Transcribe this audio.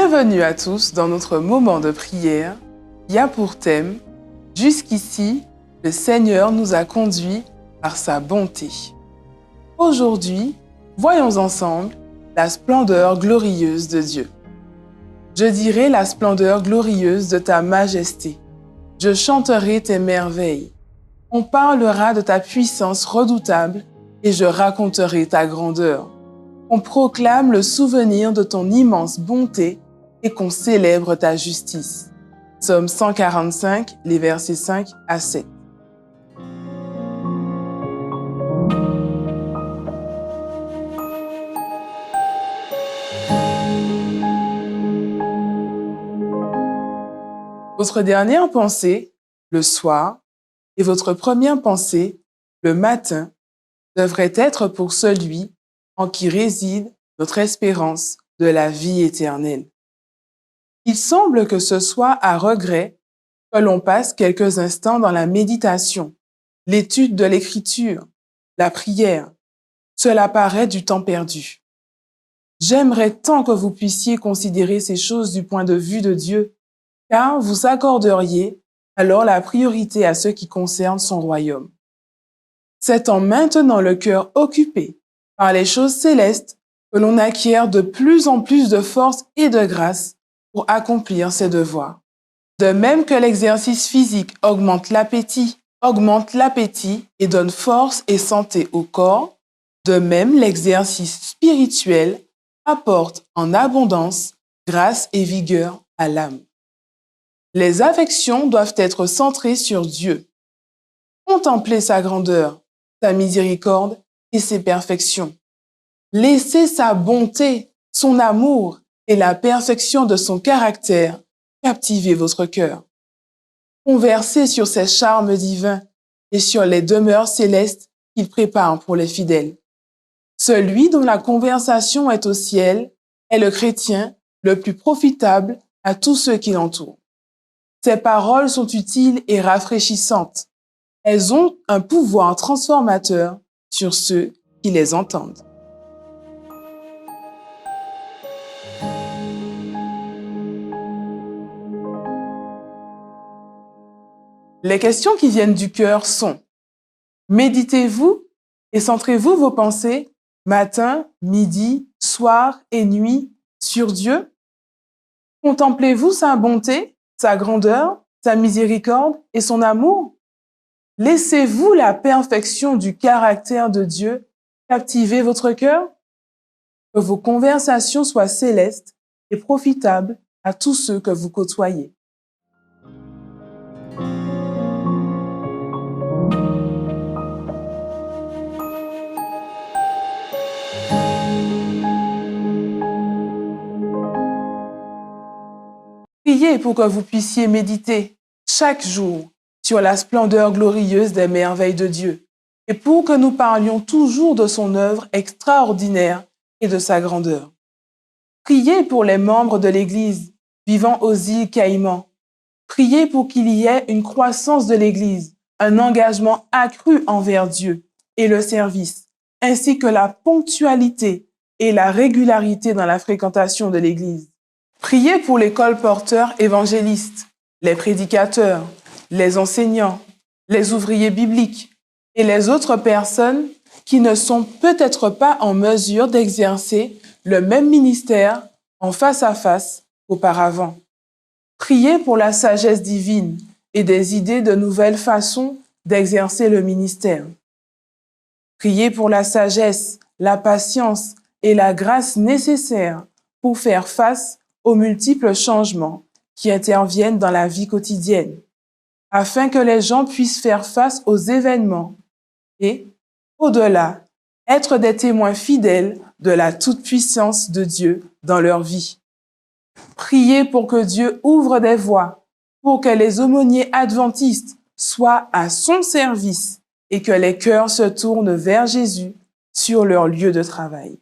Bienvenue à tous dans notre moment de prière qui a pour thème « Jusqu'ici, le Seigneur nous a conduits par sa bonté ». Aujourd'hui, voyons ensemble la splendeur glorieuse de Dieu. Je dirai la splendeur glorieuse de ta majesté. Je chanterai tes merveilles. On parlera de ta puissance redoutable et je raconterai ta grandeur. On proclame le souvenir de ton immense bonté et qu'on célèbre ta justice. Psaume 145, les versets 5 à 7. Votre dernière pensée, le soir, et votre première pensée, le matin, devrait être pour celui en qui réside notre espérance de la vie éternelle. Il semble que ce soit à regret que l'on passe quelques instants dans la méditation, l'étude de l'écriture, la prière. Cela paraît du temps perdu. J'aimerais tant que vous puissiez considérer ces choses du point de vue de Dieu, car vous accorderiez alors la priorité à ce qui concerne son royaume. C'est en maintenant le cœur occupé par les choses célestes que l'on acquiert de plus en plus de force et de grâce pour accomplir ses devoirs. De même que l'exercice physique augmente l'appétit et donne force et santé au corps, de même l'exercice spirituel apporte en abondance grâce et vigueur à l'âme. Les affections doivent être centrées sur Dieu. Contemplez sa grandeur, sa miséricorde et ses perfections. Laissez sa bonté, son amour et la perfection de son caractère captiver votre cœur. Conversez sur ses charmes divins et sur les demeures célestes qu'il prépare pour les fidèles. Celui dont la conversation est au ciel est le chrétien le plus profitable à tous ceux qui l'entourent. Ses paroles sont utiles et rafraîchissantes. Elles ont un pouvoir transformateur sur ceux qui les entendent. Les questions qui viennent du cœur sont: méditez-vous et centrez-vous vos pensées matin, midi, soir et nuit sur Dieu? Contemplez-vous sa bonté, sa grandeur, sa miséricorde et son amour? Laissez-vous la perfection du caractère de Dieu captiver votre cœur? Que vos conversations soient célestes et profitables à tous ceux que vous côtoyez. Priez pour que vous puissiez méditer chaque jour sur la splendeur glorieuse des merveilles de Dieu et pour que nous parlions toujours de son œuvre extraordinaire et de sa grandeur. Priez pour les membres de l'Église vivant aux îles Caïmans. Priez pour qu'il y ait une croissance de l'Église, un engagement accru envers Dieu et le service, ainsi que la ponctualité et la régularité dans la fréquentation de l'Église. Priez pour les colporteurs évangélistes, les prédicateurs, les enseignants, les ouvriers bibliques et les autres personnes qui ne sont peut-être pas en mesure d'exercer le même ministère en face à face qu'auparavant. Priez pour la sagesse divine et des idées de nouvelles façons d'exercer le ministère. Priez pour la sagesse, la patience et la grâce nécessaires pour faire face aux multiples changements qui interviennent dans la vie quotidienne, afin que les gens puissent faire face aux événements et, au-delà, être des témoins fidèles de la toute-puissance de Dieu dans leur vie. Priez pour que Dieu ouvre des voies, pour que les aumôniers adventistes soient à son service et que les cœurs se tournent vers Jésus sur leur lieu de travail.